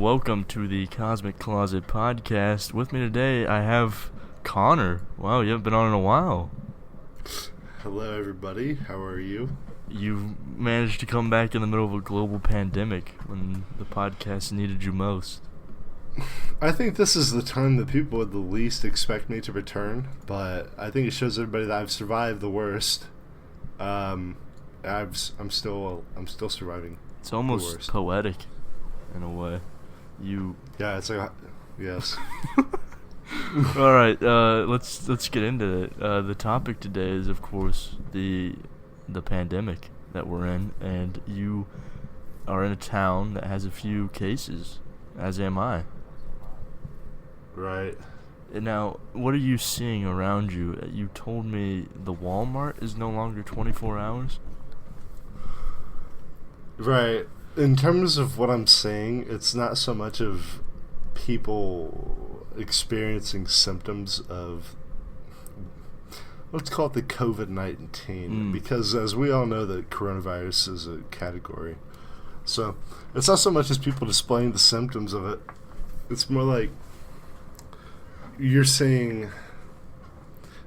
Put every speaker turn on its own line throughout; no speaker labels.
welcome to the Cosmic Closet podcast. With me today, I have Connor. Wow, you haven't been on in a while.
Hello, everybody. How are you?
You managed to come back in the middle of a global pandemic when the podcast needed you most.
I think this is the time that people would the least expect me to return, but I think it shows everybody that I've survived the worst. I'm still surviving.
It's almost poetic, in a way.
Yeah, it's like yes.
All right, let's get into it. The topic today is, of course, the pandemic that we're in, and you are in a town that has a few cases, as am I.
Right.
And now, what are you seeing around you? You told me the Walmart is no longer 24 hours?
Right. In terms of what I'm seeing, it's not so much of people experiencing symptoms of, let's call it the COVID-19, because as we all know, that coronavirus is a category. So it's not so much as people displaying the symptoms of it. It's more like you're seeing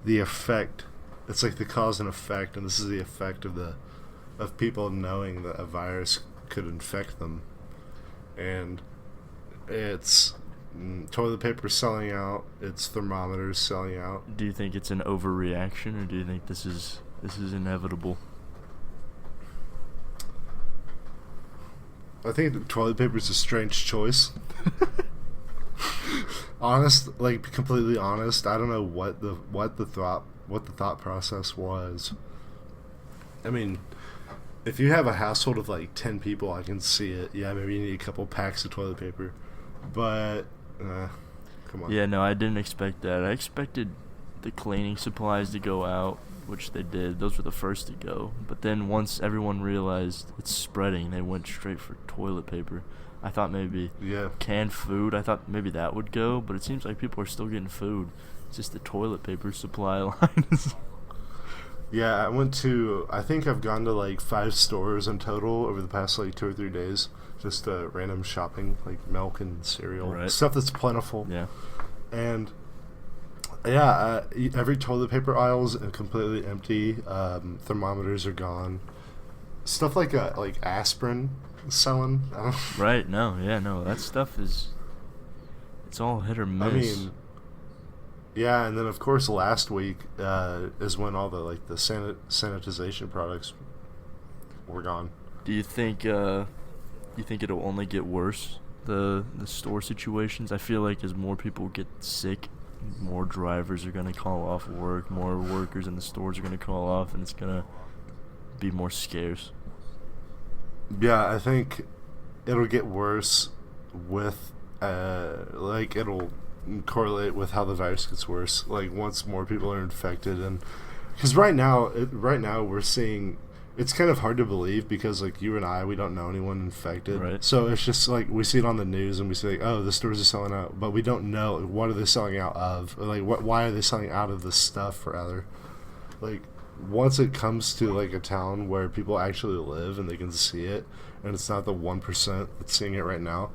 the effect. It's like the cause and effect, and this is the effect of people knowing that a virus could infect them. And it's toilet paper selling out, it's thermometers selling out.
Do you think it's an overreaction, or do you think this is inevitable?
I think the toilet paper is a strange choice. Completely honest, I don't know what the thought process was. I mean, if you have a household of like 10 people, I can see it. Yeah, maybe you need a couple packs of toilet paper, but come on.
Yeah, no, I didn't expect that. I expected the cleaning supplies to go out, which they did. Those were the first to go. But then once everyone realized it's spreading, they went straight for toilet paper. I thought maybe canned food, I thought maybe that would go, but it seems like people are still getting food. It's just the toilet paper supply line is...
Yeah, I think I've gone to like 5 stores in total over the past like 2 or 3 days. Just random shopping, like milk and cereal.
Right.
Stuff that's plentiful.
Yeah.
And every toilet paper aisle is completely empty. Thermometers are gone. Stuff like aspirin selling.
Right, no, that stuff is... It's all hit or miss.
I mean... Yeah, and then of course last week is when all the sanitization products were gone.
Do you think it'll only get worse, the store situations? I feel like as more people get sick, more drivers are gonna call off work, more workers in the stores are gonna call off, and it's gonna be more scarce.
Yeah, I think it'll get worse with it'll correlate with how the virus gets worse, like once more people are infected. And because right now we're seeing, it's kind of hard to believe because like you and I, we don't know anyone infected,
right? So
it's just like we see it on the news and we say like, oh, the stores are selling out, but we don't know what are they selling out of, or like why are they selling out of this stuff, rather. Like once it comes to like a town where people actually live and they can see it, and it's not the 1% that's seeing it right now,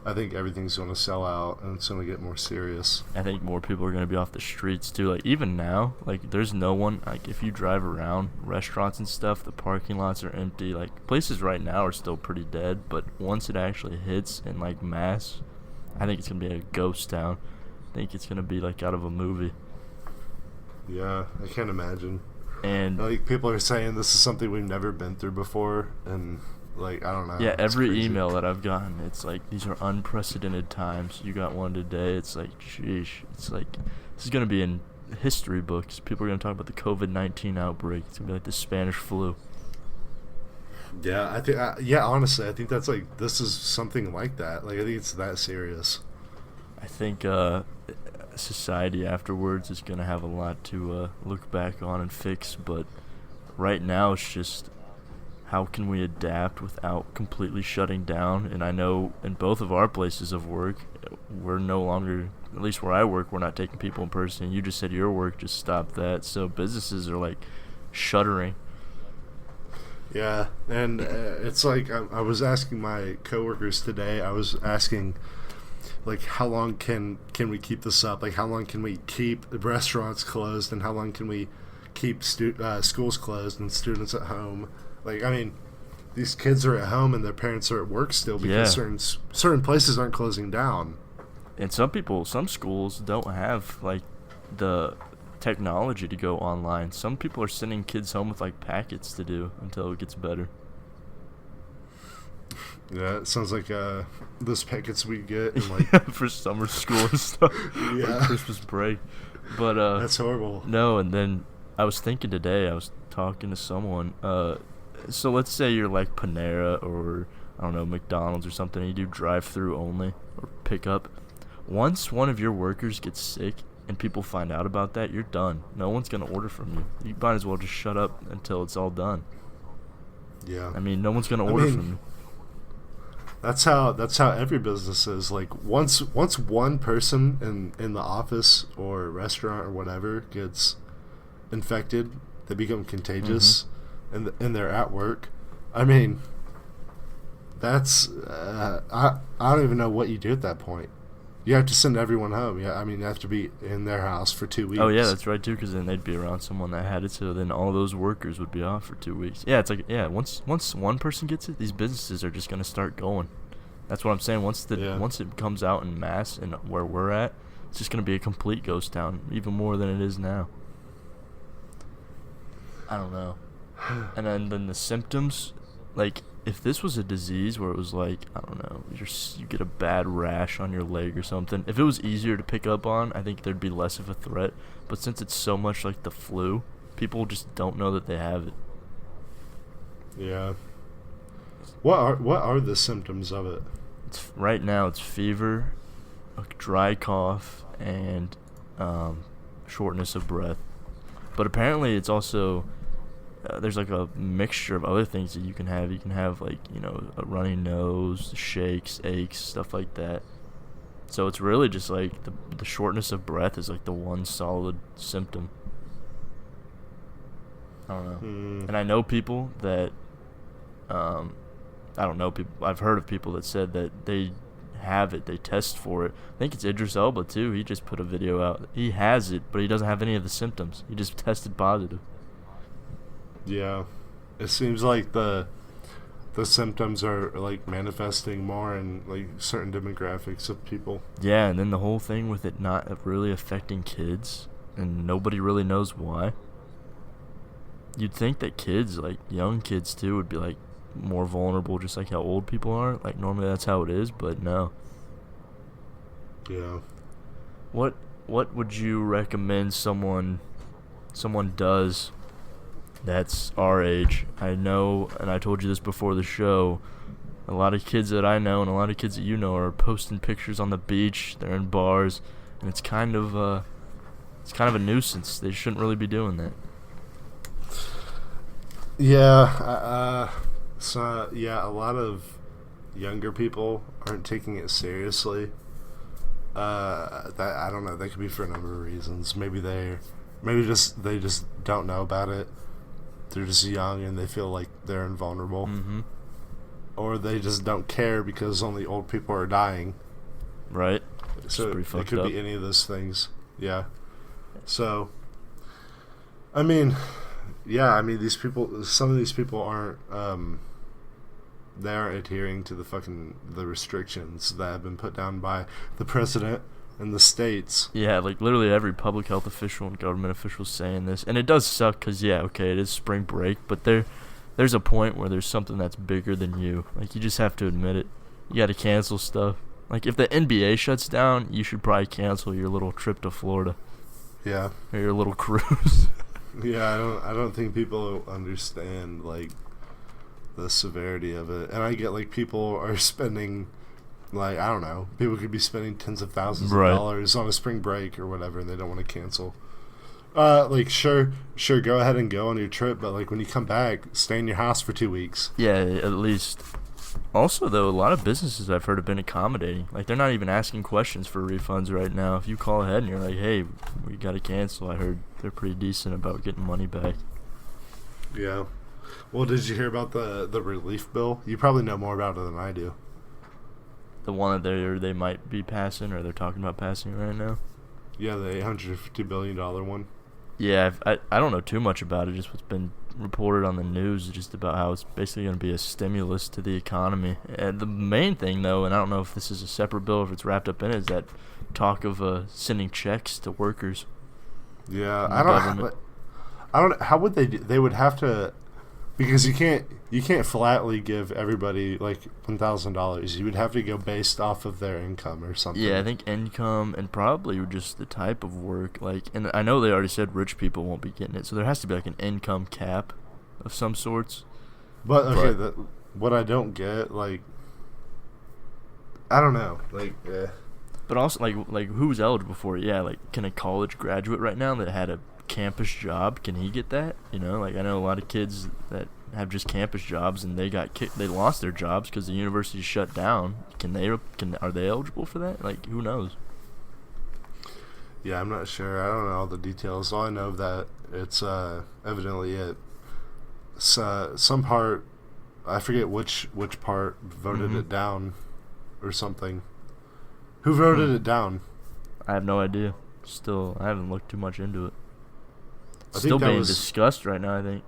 I think everything's going to sell out, and it's going to get more serious.
I think more people are going to be off the streets, too. Like, even now, like, there's no one. Like, if you drive around restaurants and stuff, the parking lots are empty. Like, places right now are still pretty dead, but once it actually hits in, like, mass, I think it's going to be a ghost town. I think it's going to be, like, out of a movie.
Yeah, I can't imagine.
And,
like, people are saying this is something we've never been through before, and... like, I don't know.
Yeah, every email that I've gotten, it's like, these are unprecedented times. You got one today. It's like, sheesh. It's like, this is going to be in history books. People are going to talk about the COVID-19 outbreak. It's going to be like the Spanish flu.
Yeah, I think, honestly, I think that's like, this is something like that. Like, I think it's that serious.
I think society afterwards is going to have a lot to look back on and fix, but right now it's just... how can we adapt without completely shutting down? And I know in both of our places of work, we're no longer, at least where I work, we're not taking people in person. You just said your work just stopped that. So businesses are like shuttering.
Yeah, and it's like I was asking my coworkers today. I was asking, like, how long can we keep this up? Like, how long can we keep restaurants closed, and how long can we keep schools closed and students at home? Like, I mean, these kids are at home and their parents are at work still because certain places aren't closing down.
And some schools don't have like the technology to go online. Some people are sending kids home with like packets to do until it gets better.
Yeah, it sounds like those packets we get in like
for summer school and stuff.
Yeah.
Or Christmas break. But
that's horrible.
No, and then I was thinking today, I was talking to someone, so let's say you're like Panera or I don't know, McDonald's or something, and you do drive-through only or pickup. Once one of your workers gets sick and people find out about that, you're done. No one's going to order from you. You might as well just shut up until it's all done.
Yeah.
I mean, no one's going to order from you.
That's how every business is. Like once one person in the office or restaurant or whatever gets infected, they become contagious, and they're at work. I mean, that's I don't even know what you do at that point. You have to send everyone home. Yeah, I mean, you have to be in their house for 2 weeks.
Oh yeah, that's right too. Because then they'd be around someone that had it, so then all those workers would be off for 2 weeks. Yeah, it's like once one person gets it, these businesses are just gonna start going. That's what I'm saying. Once it comes out in mass and where we're at, it's just gonna be a complete ghost town, even more than it is now. I don't know. And then the symptoms, like if this was a disease where it was like, I don't know, you get a bad rash on your leg or something, if it was easier to pick up on, I think there'd be less of a threat. But since it's so much like the flu, people just don't know that they have it.
Yeah. What are the symptoms of it?
Right now it's fever, a dry cough, and shortness of breath. But apparently it's also there's like a mixture of other things that you can have. You can have like, you know, a runny nose, shakes, aches, stuff like that. So it's really just like the shortness of breath is like the one solid symptom. I don't know. And I know people that I've heard of people that said that they have it, they test for it. I think it's Idris Elba too. He just put a video out. He has it, but he doesn't have any of the symptoms. He just tested positive.
Yeah, it seems like the symptoms are like manifesting more in like certain demographics of people.
Yeah, and then the whole thing with it not really affecting kids, and nobody really knows why. You'd think that kids, like young kids too, would be like more vulnerable, just like how old people are. Like normally that's how it is, but no.
Yeah.
What would you recommend someone does that's our age? I know, and I told you this before the show, a lot of kids that I know and a lot of kids that you know are posting pictures on the beach, they're in bars, and it's kind of a nuisance. They shouldn't really be doing that.
Yeah, a lot of younger people aren't taking it seriously. That I don't know, that could be for a number of reasons. Maybe they just don't know about it. They're just young and they feel like they're invulnerable.
Mm-hmm.
Or they just don't care because only old people are dying.
Right.
So it could be any of those things. Yeah. So, I mean, some of these people aren't, they aren't adhering to the restrictions that have been put down by the president and the states.
Yeah, like literally every public health official and government official is saying this, and it does suck because it is spring break, but there's a point where there's something that's bigger than you. Like you just have to admit it. You got to cancel stuff. Like if the NBA shuts down, you should probably cancel your little trip to Florida.
Yeah.
Or your little cruise.
Yeah, I don't think people understand like the severity of it, and I get like people are spending. Like, I don't know, people could be spending tens of thousands of dollars on a spring break or whatever, and they don't want to cancel. Like, sure, go ahead and go on your trip, but, like, when you come back, stay in your house for 2 weeks.
Yeah, at least. Also, though, a lot of businesses I've heard have been accommodating. Like, they're not even asking questions for refunds right now. If you call ahead and you're like, hey, we got to cancel, I heard they're pretty decent about getting money back.
Yeah. Well, did you hear about the relief bill? You probably know more about it than I do.
The one that they might be passing, or they're talking about passing right now.
Yeah, the $850 billion one.
Yeah, I don't know too much about it. Just what's been reported on the news, just about how it's basically going to be a stimulus to the economy. And the main thing, though, and I don't know if this is a separate bill or if it's wrapped up in it, is that talk of sending checks to workers.
Yeah, I don't. How would they? They would have to, because you can't flatly give everybody like $1,000. You would have to go based off of their income or something.
Yeah, I think income and probably just the type of work. Like, and I know they already said rich people won't be getting it, so there has to be like an income cap of some sorts.
But okay, what I don't get, like, I don't know, like.
But also, like who's eligible for it? Yeah, like, can a college graduate right now that had a campus job, can he get that? You know, like, I know a lot of kids that have just campus jobs and they lost their jobs because the university shut down. Are they eligible for that? Like, who knows?
Yeah, I'm not sure. I don't know all the details. All I know that it's evidently some part, I forget which part voted it down or something. Who voted it down?
I have no idea. Still, I haven't looked too much into it.
I
Still
think
being discussed right now, I think.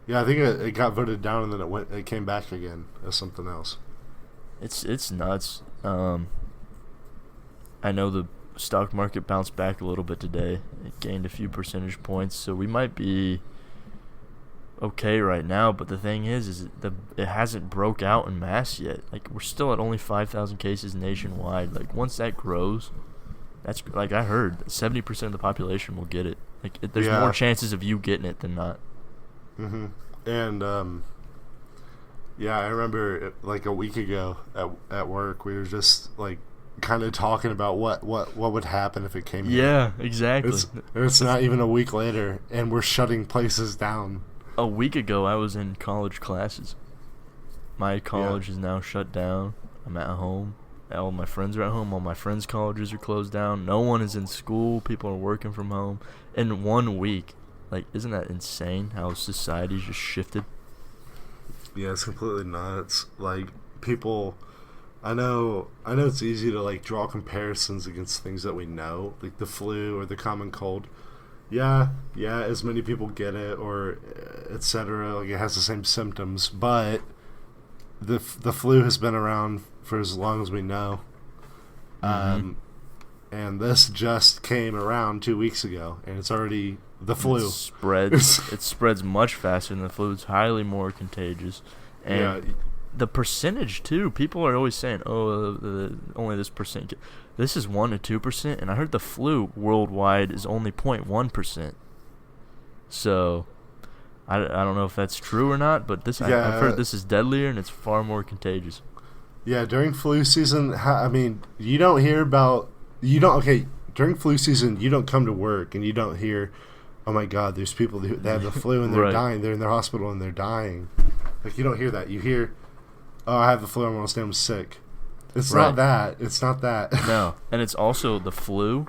Yeah, I think it got voted down and then it came back again as something else.
It's nuts. I know the stock market bounced back a little bit today. It gained a few percentage points, so we might be okay right now. But the thing is it hasn't broke out in mass yet. Like, we're still at only 5,000 cases nationwide. Like, once that grows, that's, like, I heard 70% of the population will get it. Like, there's more chances of you getting it than not.
Mm-hmm. And yeah, I remember like a week ago at work, we were just like kind of talking about what would happen if it came here.
Yeah, exactly.
It's not even a week later, and we're shutting places down.
A week ago, I was in college classes. My college is now shut down. I'm at home. All my friends are at home. All my friends' colleges are closed down. No one is in school. People are working from home. In 1 week. Like, isn't that insane how society's just shifted?
Yeah, it's completely nuts. Like, people, I know it's easy to like draw comparisons against things that we know, like the flu or the common cold. Yeah, as many people get it or etc. Like, it has the same symptoms, but the flu has been around for as long as we know. And this just came around 2 weeks ago, and it's already the flu.
It spreads much faster than the flu. It's highly more contagious. And the percentage, too. People are always saying, only this percent. This is 1 to 2%, and I heard the flu worldwide is only 0.1%. So, I don't know if that's true or not, but I've heard this is deadlier and it's far more contagious.
Yeah, during flu season, you don't hear about... during flu season, you don't come to work and you don't hear, oh my God, there's people that have the flu and they're dying. They're in their hospital and they're dying. Like, you don't hear that. You hear, oh, I have the flu, I'm going to stay home sick. It's not that. It's not that.
No. And it's also the flu.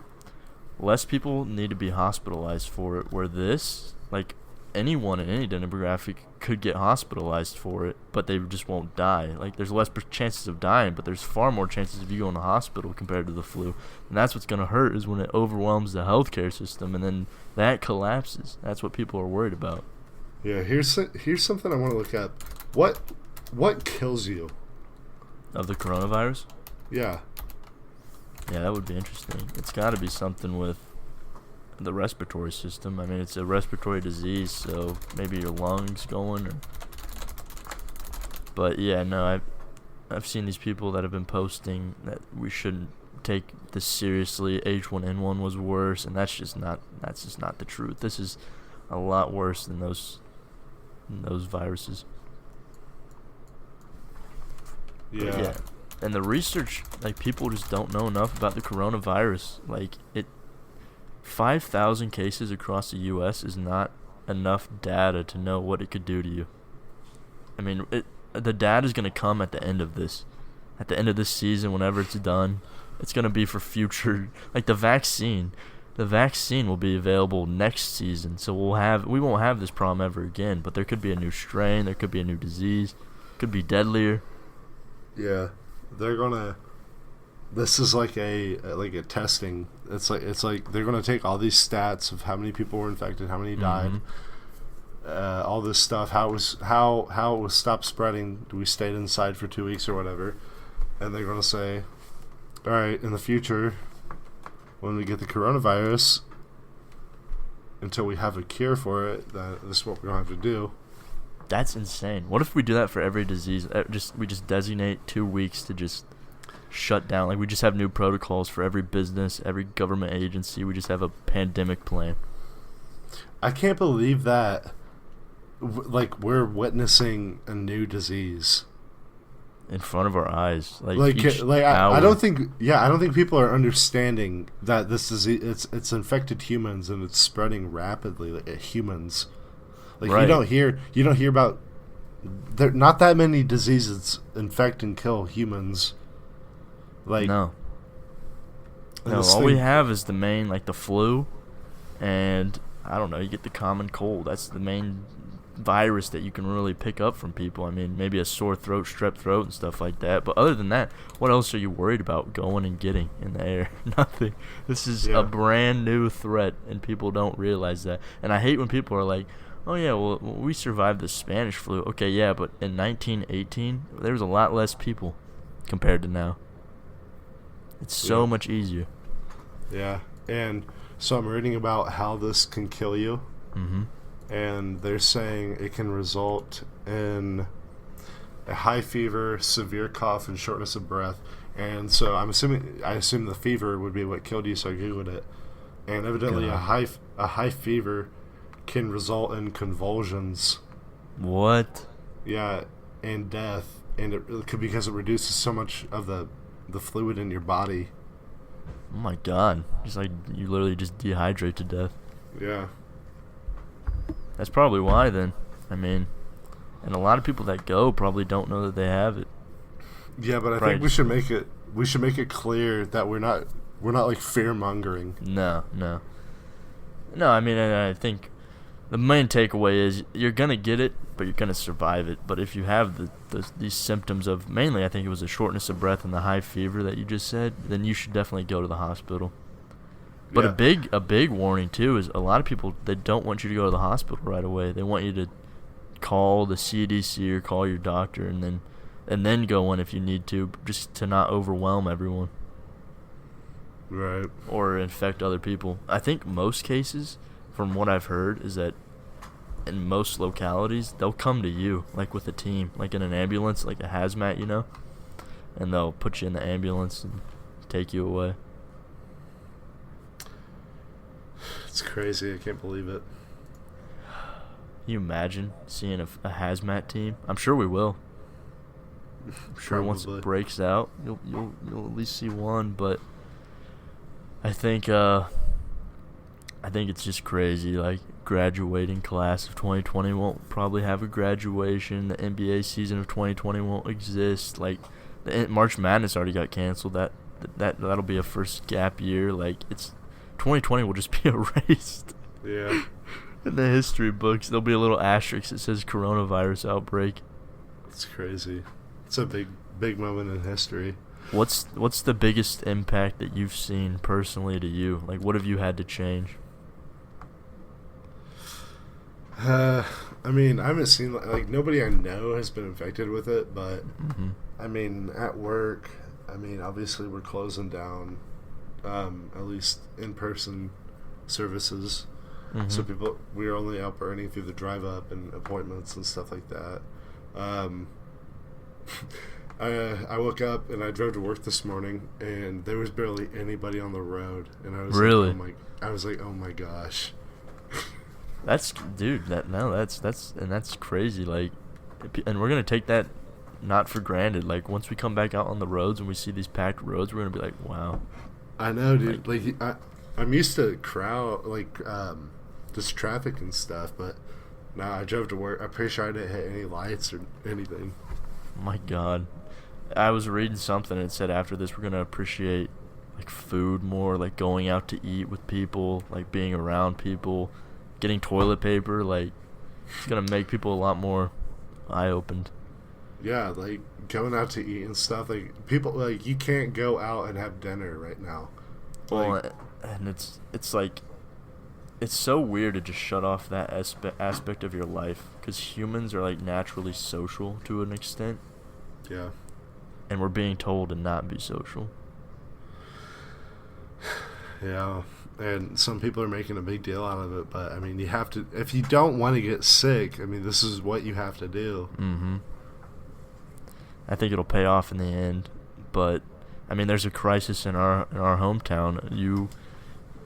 Less people need to be hospitalized for it, where this, like, anyone in any demographic could get hospitalized for it, but they just won't die. Like, there's less chances of dying, but there's far more chances of you going to hospital compared to the flu. And that's what's going to hurt, is when it overwhelms the healthcare system, and then that collapses. That's what people are worried about.
Yeah, here's something I want to look at. What kills you?
Of the coronavirus?
Yeah.
Yeah, that would be interesting. It's got to be something with the respiratory system. I mean, it's a respiratory disease, so maybe your lungs going. But yeah, no, I've seen these people that have been posting that we shouldn't take this seriously. H1N1 was worse, and that's just not the truth. This is a lot worse than those viruses.
Yeah.
And the research, like, people just don't know enough about the coronavirus. Like, 5,000 cases across the U.S. is not enough data to know what it could do to you. I mean, the data is going to come at the end of this. At the end of this season, whenever it's done, it's going to be for future. Like, the vaccine, the vaccine will be available next season, so we won't have this problem ever again. But there could be a new strain, there could be a new disease, could be deadlier.
Yeah, they're gonna. This is like a testing. It's like they're gonna take all these stats of how many people were infected, how many died, all this stuff. How it was stopped spreading. We stayed inside for 2 weeks or whatever, and they're gonna say, all right, in the future, when we get the coronavirus, until we have a cure for it, this is what we're gonna have to do.
That's insane. What if we do that for every disease? We just designate 2 weeks to just shut down. Like, we just have new protocols for every business, every government agency. We just have a pandemic plan.
I can't believe that. Like, we're witnessing a new disease
in front of our eyes.
I don't think people are understanding that this disease it's infected humans and it's spreading rapidly at humans. Like, right. You don't hear about there not that many diseases infect and kill humans. Like,
no, all we have is the main, like, the flu, and I don't know, you get the common cold. That's the main virus that you can really pick up from people. I mean, maybe a sore throat, strep throat, and stuff like that. But other than that, what else are you worried about going and getting in the air? Nothing. This is a brand new threat, and people don't realize that. And I hate when people are like, oh yeah, well, we survived the Spanish flu. Okay, yeah, but in 1918, there was a lot less people compared to now. It's so much easier.
Yeah, and so I'm reading about how this can kill you.
Mm-hmm.
And they're saying it can result in a high fever, severe cough, and shortness of breath. And so I assume the fever would be what killed you, so I googled it. And evidently a high fever can result in convulsions.
What?
Yeah, and death. And it could, because it reduces so much of the fluid in your body.
Oh my god. Just like you literally just dehydrate to death.
Yeah.
That's probably why then. I mean, and a lot of people that go probably don't know that they have it.
Yeah, but I think we should make it clear that we're not like fear mongering.
No. I mean, I think the main takeaway is you're gonna get it, but you're gonna survive it. But if you have these symptoms of, mainly I think it was the shortness of breath and the high fever that you just said, then you should definitely go to the hospital. But a big warning too is a lot of people, they don't want you to go to the hospital right away. They want you to call the CDC or call your doctor and then go in if you need to, just to not overwhelm everyone.
Right.
Or infect other people. I think most cases, from what I've heard, is that in most localities, they'll come to you, like with a team, like in an ambulance, like a hazmat, and they'll put you in the ambulance and take you away.
It's crazy. I can't believe it.
Can you imagine seeing a hazmat team? I'm sure we will. I'm sure once it breaks out, you'll at least see one. But I think it's just crazy. Like, graduating class of 2020 won't probably have a graduation. The NBA season of 2020 won't exist. Like, the March Madness already got canceled. That'll be a first gap year. Like, 2020 will just be erased.
Yeah.
In the history books, there'll be a little asterisk that says coronavirus outbreak.
It's crazy. It's a big moment in history.
What's the biggest impact that you've seen personally to you? Like, what have you had to change?
I mean, I haven't seen, like, nobody I know has been infected with it, but I mean, at work, obviously we're closing down, at least in-person services. So we're only out burning through the drive up and appointments and stuff like that. I woke up and I drove to work this morning and there was barely anybody on the road, and I was like, oh my gosh.
That's crazy. Like, and we're gonna take that not for granted. Like, once we come back out on the roads and we see these packed roads, we're gonna be like, wow.
I know, dude. Like I'm used to just traffic and stuff, but now I drove to work. I'm pretty sure I didn't hit any lights or anything.
My God. I was reading something and it said after this we're going to appreciate like food more, like going out to eat with people, like being around people, getting toilet paper. Like, it's gonna make people a lot more eye-opened.
Yeah, like going out to eat and stuff. Like people, like you can't go out and have dinner right now.
Well,
Like,
and it's like it's so weird to just shut off that aspect of your life, because humans are like naturally social to an extent,
yeah,
and we're being told to not be social.
yeah. And some people are making a big deal out of it, but I mean, you have to. If you don't want to get sick, I mean, this is what you have to do.
Mm-hmm. I think it'll pay off in the end, but I mean, there's a crisis in our hometown.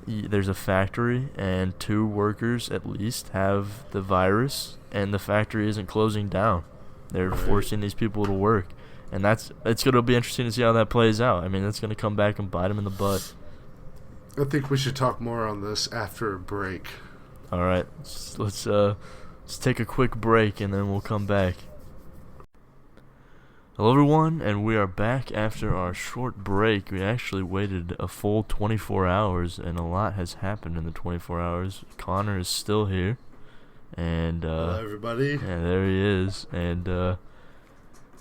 There's a factory, and 2 workers at least have the virus, and the factory isn't closing down. They're
Right.
forcing these people to work, and it's gonna be interesting to see how that plays out. I mean, that's gonna come back and bite them in the butt.
I think we should talk more on this after a break.
All right, let's take a quick break, and then we'll come back. Hello everyone, and we are back after our short break. We actually waited a full 24 hours, and a lot has happened in the 24 hours. Connor is still here, and
Hello, everybody.
yeah, there he is. And the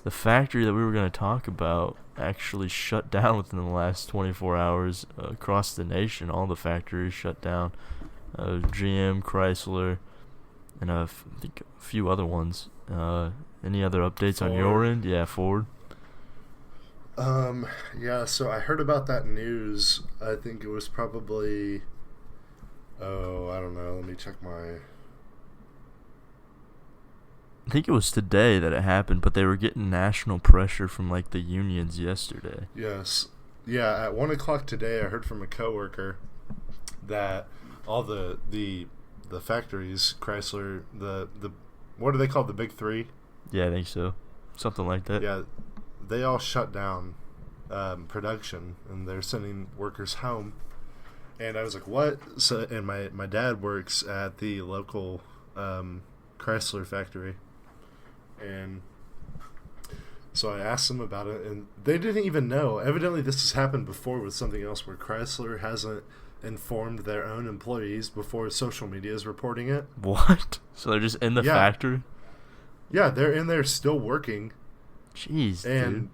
factory that we were going to talk about actually shut down within the last 24 hours across the nation. All the factories shut down. GM, Chrysler, and I think a few other ones. Any other updates on your end? Yeah, Ford.
Yeah, so I heard about that news. I think it was probably, I don't know. Let me check my.
I think it was today that it happened, but they were getting national pressure from like the unions yesterday.
Yes. Yeah, at 1 o'clock today, I heard from a coworker that all the factories, Chrysler, the what are they called? The big 3?
Yeah, I think so. Something like that.
Yeah, they all shut down production, and they're sending workers home. And I was like, what? So, and my dad works at the local Chrysler factory. And so I asked them about it, and they didn't even know. Evidently, this has happened before with something else where Chrysler hasn't informed their own employees before social media is reporting it.
What? So they're just in the factory?
Yeah, they're in there still working.
Jeez,
and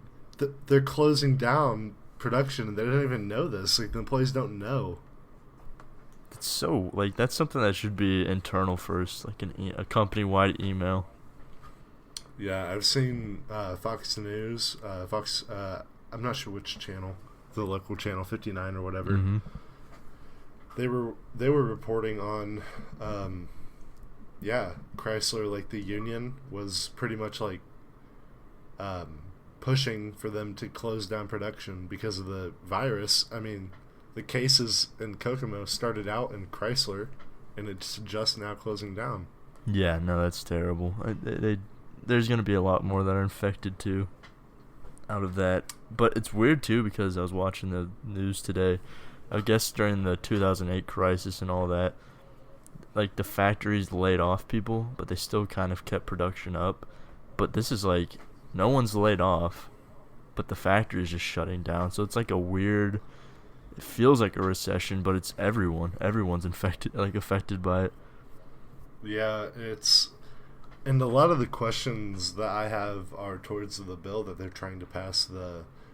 they're closing down production, and they don't even know this. Like, the employees don't know.
It's so, like, that's something that should be internal first, like a company-wide email.
Yeah, I've seen Fox News, I'm not sure which channel, the local channel 59 or whatever.
Mm-hmm.
They were reporting on, Chrysler, like the union was pretty much like pushing for them to close down production because of the virus. I mean, the cases in Kokomo started out in Chrysler, and it's just now closing down.
Yeah, no, that's terrible. There's going to be a lot more that are infected too out of that. But it's weird too, because I was watching the news today. I guess during the 2008 crisis and all that, like, the factories laid off people, but they still kind of kept production up. But this is like, no one's laid off, but the factory is just shutting down. So it's like a weird, it feels like a recession, but it's everyone. Everyone's affected by it.
Yeah, and a lot of the questions that I have are towards the bill that they're trying to pass.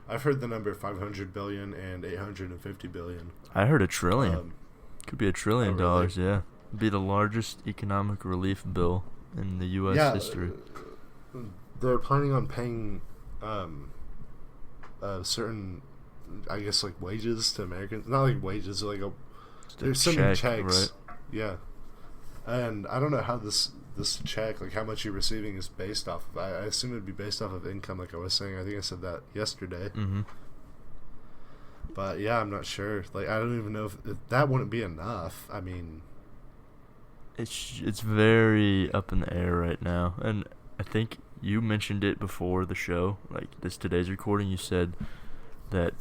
I've heard the number 500 billion and 850 billion.
I heard $1 trillion. Could be $1 trillion,
really?
Yeah. It'd be the largest economic relief bill in the U.S. history.
They're planning on paying certain, I guess, like, wages to Americans. Not like wages, like they're sending checks.
Right?
Yeah. And I don't know how this check, like how much you're receiving, is based off of. I assume it would be based off of income, like I was saying. I think I said that yesterday.
Mm-hmm.
But yeah, I'm not sure. Like, I don't even know if that wouldn't be enough. I mean,
it's very up in the air right now, and I think you mentioned it before the show, like today's recording. You said that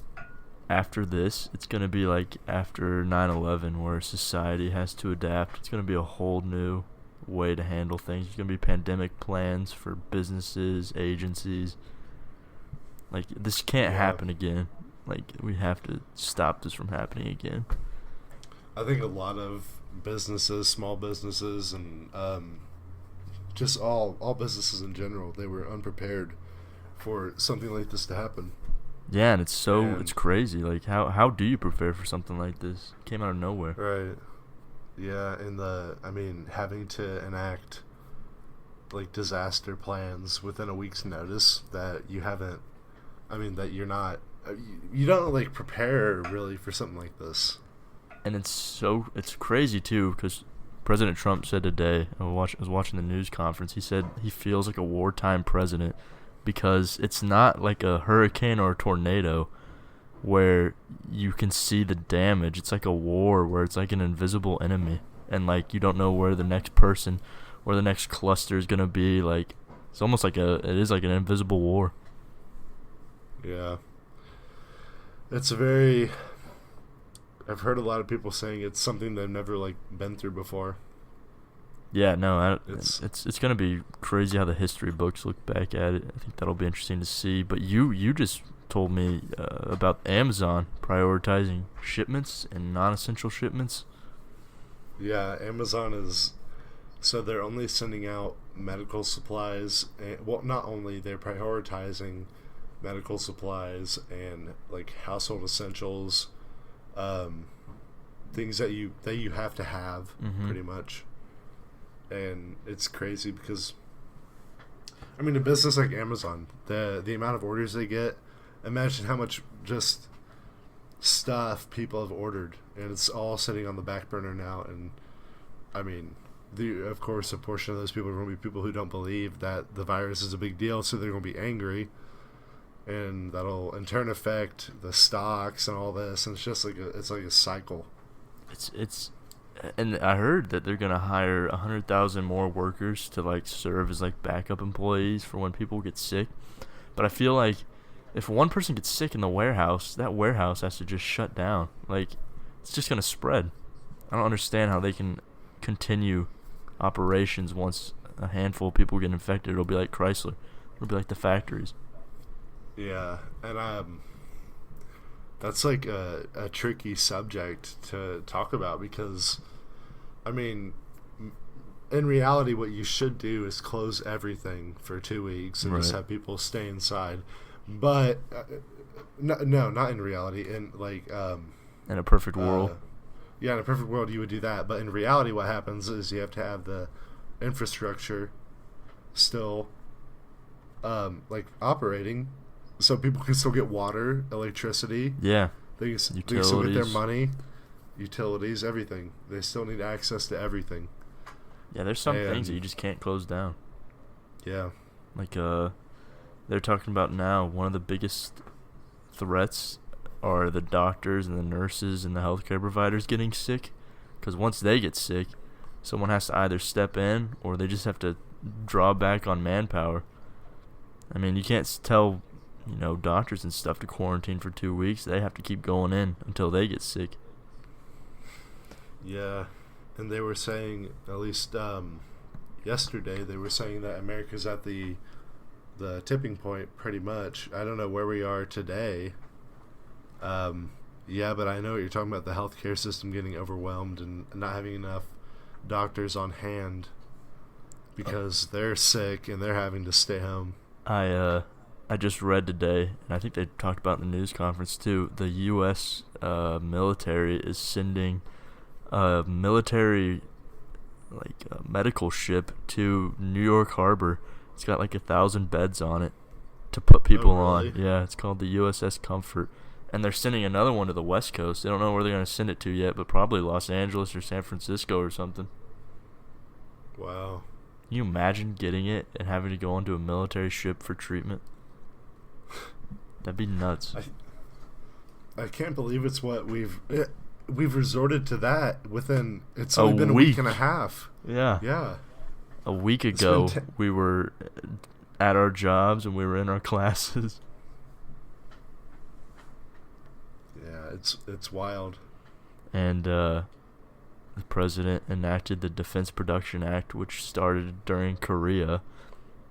after this, it's going to be like after 9/11, where society has to adapt. It's going to be a whole new way to handle things. There's going to be pandemic plans for businesses, agencies. Like, this can't happen again. Like, we have to stop this from happening again.
I think a lot of businesses, small businesses, and just all businesses in general, they were unprepared for something like this to happen.
Yeah, and it's crazy. Like, how do you prepare for something like this? It came out of nowhere.
Right. Yeah, and having to enact like disaster plans within a week's notice that you haven't, that you're not, you don't like prepare really for something like this.
And it's crazy too, because President Trump said today, I was watching the news conference, he said he feels like a wartime president because it's not like a hurricane or a tornado where you can see the damage. It's like a war where it's like an invisible enemy, and like you don't know where the next person or the next cluster is gonna be. Like, it's almost like it is like an invisible war.
Yeah, I've heard a lot of people saying it's something they've never like been through before.
Yeah, no, it's gonna be crazy how the history books look back at it. I think that'll be interesting to see. But you just told me about Amazon prioritizing shipments and non-essential shipments.
Yeah, Amazon so they're only sending out medical supplies. Not only they're prioritizing medical supplies and like household essentials, things that you have to have, pretty much. And it's crazy because a business like Amazon, the amount of orders they get, imagine how much just stuff people have ordered, and it's all sitting on the back burner now. And of course a portion of those people are going to be people who don't believe that the virus is a big deal, so they're going to be angry, and that'll in turn affect the stocks and all this, and it's just like a cycle.
And I heard that they're gonna hire 100,000 more workers to like serve as like backup employees for when people get sick. But I feel like if one person gets sick in the warehouse, that warehouse has to just shut down. Like, it's just gonna spread. I don't understand how they can continue operations once a handful of people get infected. It'll be like Chrysler. It'll be like the factories.
Yeah, and that's like a tricky subject to talk about because, in reality, what you should do is close everything for 2 weeks and just have people stay inside. But no, not in reality. In
a perfect world.
Yeah, in a perfect world, you would do that. But in reality, what happens is you have to have the infrastructure still operating, so people can still get water, electricity.
Yeah.
They can still get their money, utilities, everything. They still need access to everything.
Yeah, there's some things that you just can't close down.
Yeah.
Like, they're talking about now, one of the biggest threats are the doctors and the nurses and the healthcare providers getting sick. Because once they get sick, someone has to either step in or they just have to draw back on manpower. You can't tell doctors and stuff to quarantine for 2 weeks. They have to keep going in until they get sick.
Yeah, and they were saying, at least yesterday, they were saying that America's at the tipping point, pretty much. I don't know where we are today. Yeah, but I know what you're talking about, the healthcare system getting overwhelmed and not having enough doctors on hand because they're sick and they're having to stay home.
I just read today, and I think they talked about in the news conference too, the U.S. Military is sending a military medical ship to New York Harbor. It's got 1,000 beds on it to put people on. Yeah, it's called the USS Comfort. And they're sending another one to the West Coast. They don't know where they're going to send it to yet, but probably Los Angeles or San Francisco or something.
Wow.
Can you imagine getting it and having to go onto a military ship for treatment? That'd be nuts.
I can't believe it's what we've resorted to that within. It's only been a week and a half.
Yeah.
Yeah.
A week ago, we were at our jobs and we were in our classes.
Yeah, it's wild.
And the president enacted the Defense Production Act, which started during Korea.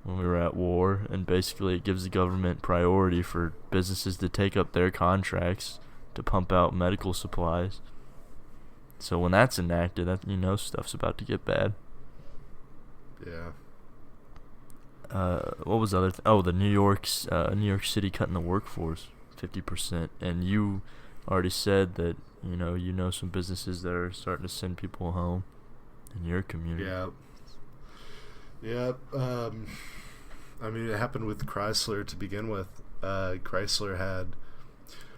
when we were at war, and basically it gives the government priority for businesses to take up their contracts to pump out medical supplies. So when that's enacted, that stuff's about to get bad.
Yeah.
What was the other the New York City cutting the workforce 50%, and you already said that you know some businesses that are starting to send people home in your community.
Yeah. I mean, it happened with Chrysler to begin with. Chrysler had...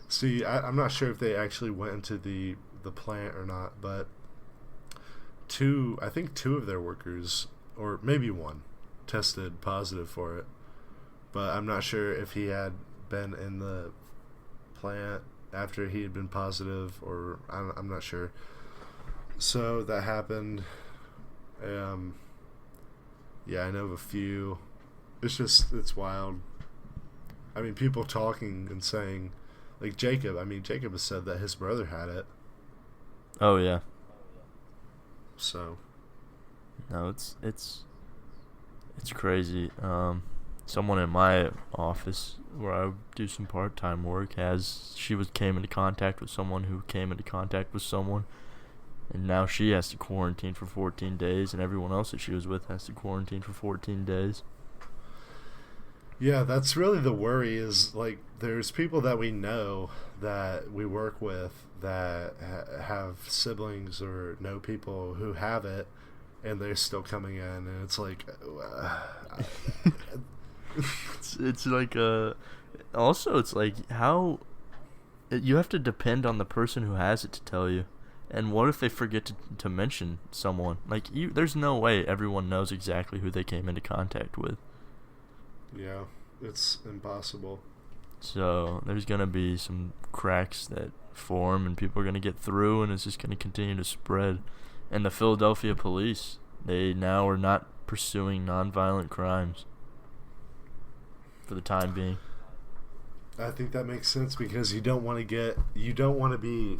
See, I'm not sure if they actually went into the plant or not, but I think two of their workers, or maybe one, tested positive for it. But I'm not sure if he had been in the plant after he had been positive, or I'm not sure. So that happened. Yeah, I know of a few. It's wild. I mean, people talking and saying, like Jacob has said that his brother had it.
Oh yeah.
So.
No, it's crazy. Someone in my office where I do some part-time work came into contact with someone who came into contact with someone, and now she has to quarantine for 14 days, and everyone else that she was with has to quarantine for 14 days.
Yeah, that's really the worry, is like there's people that we know that we work with that have siblings or know people who have it, and they're still coming in, and it's like
it's like also it's like how you have to depend on the person who has it to tell you. And what if they forget to mention someone? Like, there's no way everyone knows exactly who they came into contact with.
Yeah, it's impossible.
So there's going to be some cracks that form, and people are going to get through, and it's just going to continue to spread. And the Philadelphia police, they now are not pursuing nonviolent crimes for the time being.
I think that makes sense, because you don't want to be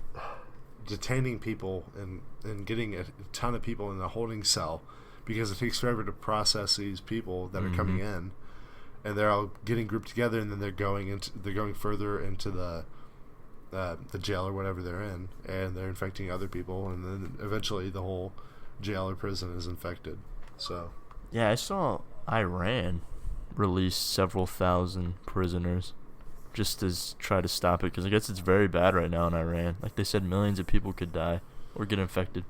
detaining people and getting a ton of people in a holding cell, because it takes forever to process these people that are coming in, and they're all getting grouped together, and then they're going further into the jail or whatever they're in, and they're infecting other people, and then eventually the whole jail or prison is infected. So
yeah, I saw Iran release several thousand prisoners just to try to stop it, because I guess it's very bad right now in Iran. Like they said, millions of people could die or get infected.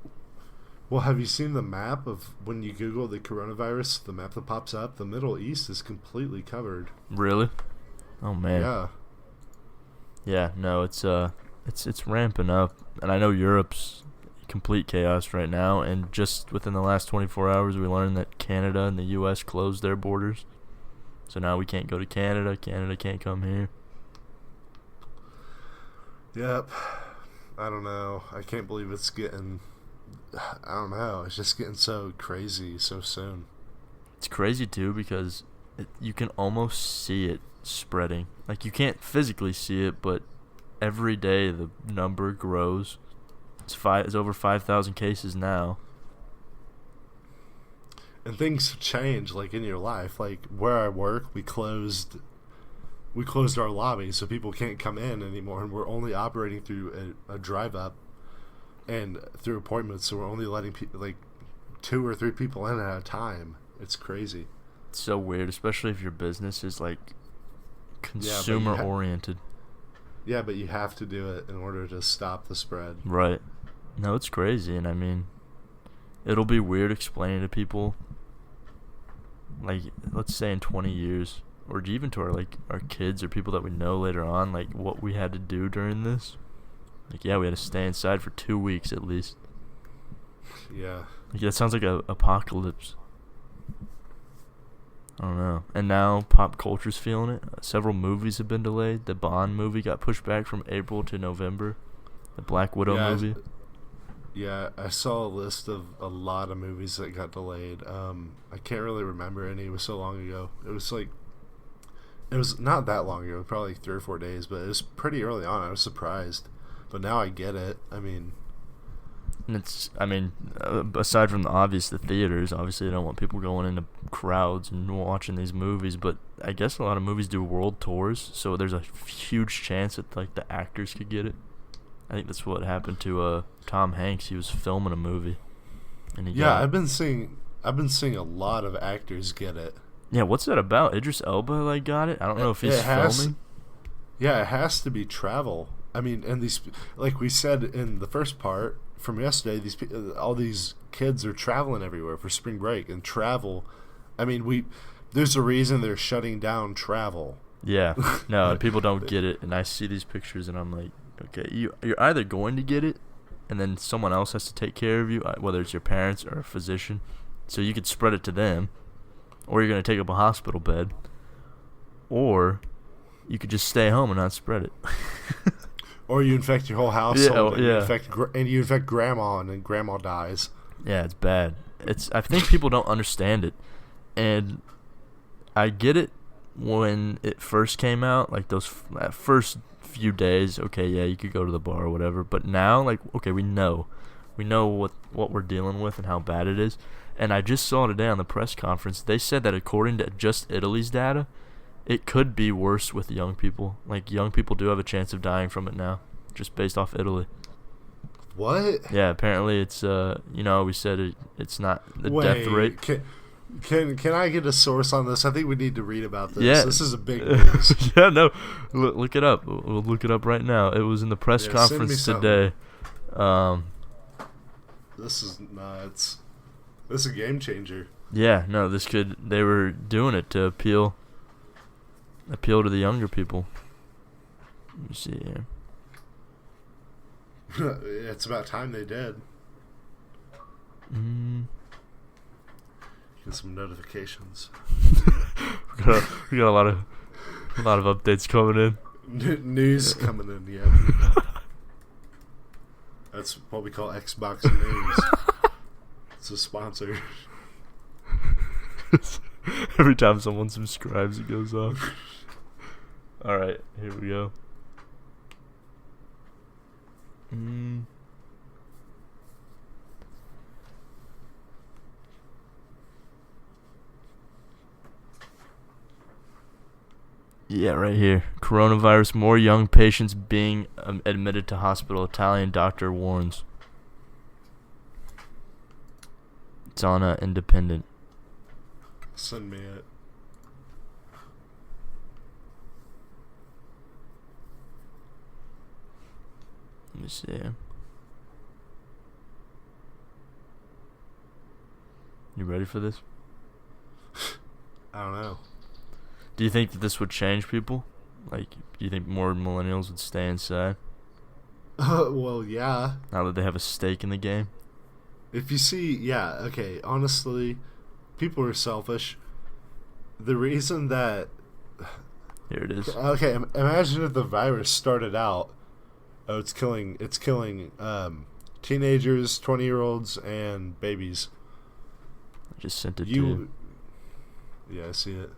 Well, have you seen the map of when you Google the coronavirus, the map that pops up? The Middle East is completely covered.
Really? Oh man.
Yeah.
Yeah, no, it's ramping up, and I know Europe's complete chaos right now, and just within the last 24 hours we learned that Canada and the US closed their borders. So now we can't go to Canada, Canada can't come here.
Yep. I don't know. I can't believe it's getting... I don't know. It's just getting so crazy so soon.
It's crazy, too, because you can almost see it spreading. Like, you can't physically see it, but every day the number grows. It's over 5,000 cases now.
And things change, like, in your life. Like, where I work, we closed our lobby, so people can't come in anymore, and we're only operating through a drive-up and through appointments, so we're only letting like 2 or 3 people in at a time. It's crazy.
It's so weird, especially if your business is like consumer oriented.
Yeah, but you have to do it in order to stop the spread.
Right. No, it's crazy, and I mean, it'll be weird explaining to people, like, let's say in 20 years, or even to our kids or people that we know later on, like, what we had to do during this. Like, yeah, we had to stay inside for 2 weeks at least.
Yeah.
Like, that sounds like a apocalypse. I don't know. And now pop culture's feeling it. Several movies have been delayed. The Bond movie got pushed back from April to November. The Black Widow movie.
Yeah, I saw a list of a lot of movies that got delayed. I can't really remember any. It was so long ago. It was not that long ago, probably 3 or 4 days, but it was pretty early on. I was surprised. But now I get it. I mean...
And I mean, aside from the obvious, the theaters, obviously they don't want people going into crowds and watching these movies, but I guess a lot of movies do world tours, so there's a huge chance that, like, the actors could get it. I think that's what happened to Tom Hanks. He was filming a movie, and he got it.
I've been seeing a lot of actors get it.
Yeah, what's that about? Idris Elba, like, got it? I don't know if he's filming.
Yeah, it has to be travel. I mean, and these, like we said in the first part from yesterday, all these kids are traveling everywhere for spring break, and travel. I mean, there's a reason they're shutting down travel.
Yeah, no, people don't get it, and I see these pictures, and I'm like, okay, you're either going to get it, and then someone else has to take care of you, whether it's your parents or a physician, so you could spread it to them, or you're going to take up a hospital bed, or you could just stay home and not spread it.
Or you infect your whole household,
yeah.
and you infect grandma, and then grandma dies.
Yeah, it's bad. I think people don't understand it, and I get it when it first came out, like that first few days. Okay, yeah, you could go to the bar or whatever, but now, like, okay, we know what we're dealing with and how bad it is. And I just saw today on the press conference, they said that according to just Italy's data, it could be worse with young people. Like, young people do have a chance of dying from it now, just based off Italy.
What?
Yeah, apparently it's we said it's not the death rate.
Can I get a source on this? I think we need to read about this.
Yeah.
This is a big news.
Yeah, no, look it up. We'll look it up right now. It was in the press conference today.
This is nuts. This is a game changer.
Yeah, no, they were doing it to appeal to the younger people. Let me see here.
It's about time they did. Get some notifications.
we got a lot of updates coming
in. News coming in, yeah. That's what we call Xbox News. It's a sponsor.
Every time someone subscribes, it goes off. Alright, here we go. Yeah, right here. Coronavirus, more young patients being admitted to hospital. Italian doctor warns. It's on Independent.
Send me it.
Let me see. You ready for this?
I don't know.
Do you think that this would change people? Like, do you think more millennials would stay inside?
Well, yeah.
Now that they have a stake in the game?
If you see, yeah, okay, honestly, people are selfish. The reason that...
Here it is.
Okay, imagine if the virus started out, it's killing teenagers, 20-year-olds, and babies.
I just sent it to you.
Yeah, I see it.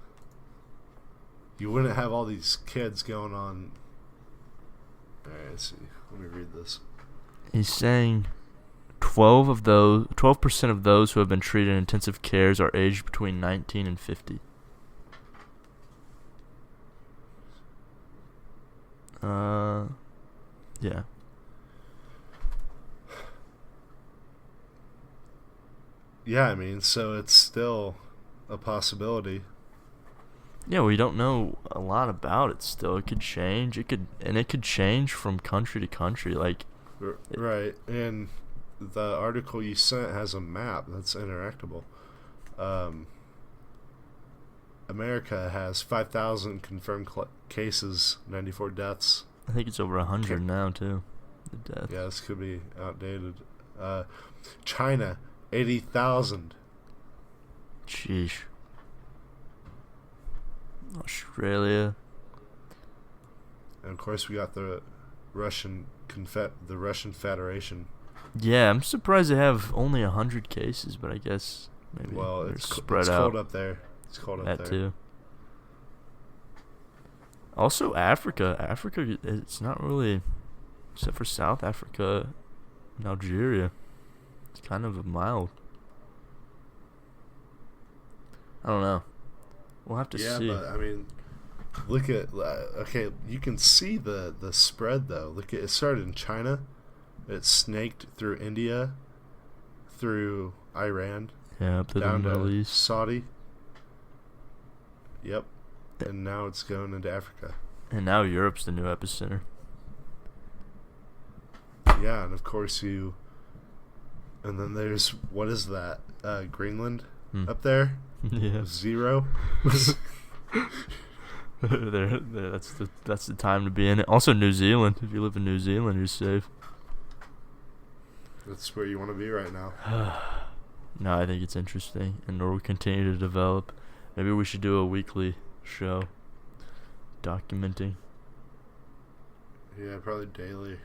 You wouldn't have all these kids going on... Alright, let's see. Let me read this.
He's saying 12% of those who have been treated in intensive cares are aged between 19 and 50. Yeah.
Yeah, I mean, so it's still a possibility.
Yeah, we don't know a lot about it still. It could change. It could change from country to country. Like,
right, and the article you sent has a map that's interactable. America has 5,000 confirmed cases, 94 deaths.
I think it's over 100 now too. The death.
Yeah, this could be outdated. China, 80,000.
Sheesh. Australia.
And of course, we got the Russian Federation.
Yeah, I'm surprised they have only 100 cases, but I guess maybe they're spread out.
Cold up there. It's cold up there.
That too. Also, Africa, it's not really, except for South Africa and Algeria. It's kind of mild. I don't know. We'll have to see.
Yeah, but I mean, look at okay. You can see the spread though. Look at it started in China. It snaked through India, through Iran,
Yeah, up to the
down
Middle
to
East.
Saudi. Yep, and now it's going into Africa.
And now Europe's the new epicenter.
Yeah, and of course and then there's, what is that? Greenland up there?
Yeah.
0.
That's the time to be in it. Also New Zealand. If you live in New Zealand, you're safe.
That's where you want to be right now.
No, I think it's interesting, and we'll continue to develop. Maybe we should do a weekly show documenting.
Yeah, probably daily.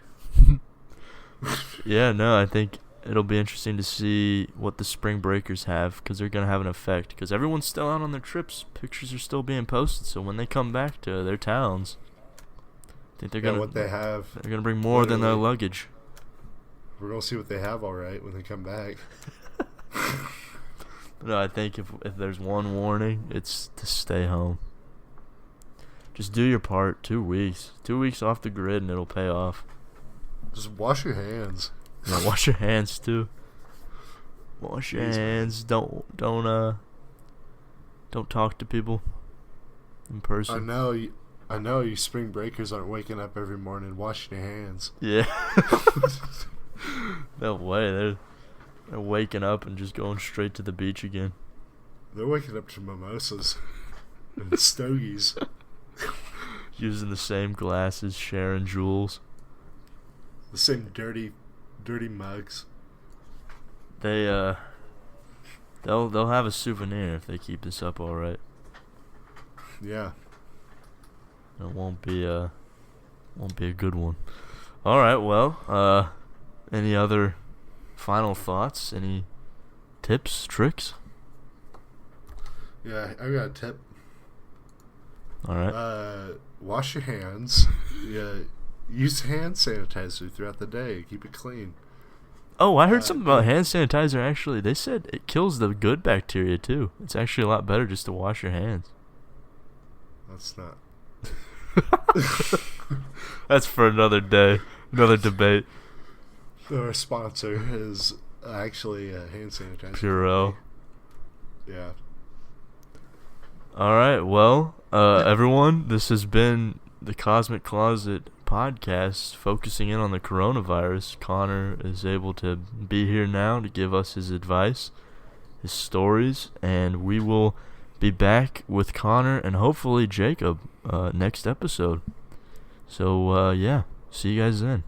Yeah, no, I think it'll be interesting to see what the spring breakers have, because they're going to have an effect, because everyone's still out on their trips. Pictures are still being posted, so when they come back to their towns, I think they're going to
what they have.
They're going to bring more than their luggage.
We're going to see what they have, all right, when they come back.
No, I think if there's one warning, it's to stay home. Just do your part. 2 weeks. 2 weeks off the grid, and it'll pay off.
Just wash your hands.
Yeah, wash your hands too. Wash your hands. Don't talk to people in person.
I know you spring breakers aren't waking up every morning washing your hands.
Yeah. No way. They're waking up and just going straight to the beach again.
They're waking up to mimosas and stogies.
Using the same glasses, sharing jewels.
The same dirty mugs.
They'll have a souvenir if they keep this up all right.
Yeah.
It won't be a good one. All right, well, any other final thoughts? Any tips, tricks?
Yeah, I got a tip.
All right.
Wash your hands. Yeah, use hand sanitizer throughout the day. Keep it clean.
Oh, I heard something about hand sanitizer, actually. They said it kills the good bacteria, too. It's actually a lot better just to wash your hands.
That's not.
That's for another day. Another debate.
Our sponsor is actually hand sanitizer.
Purell.
Yeah.
All right, well, everyone, this has been the Cosmic Closet podcast focusing in on the coronavirus. Connor is able to be here now to give us his advice, his stories, and we will be back with Connor and hopefully Jacob next episode. So, yeah, see you guys then.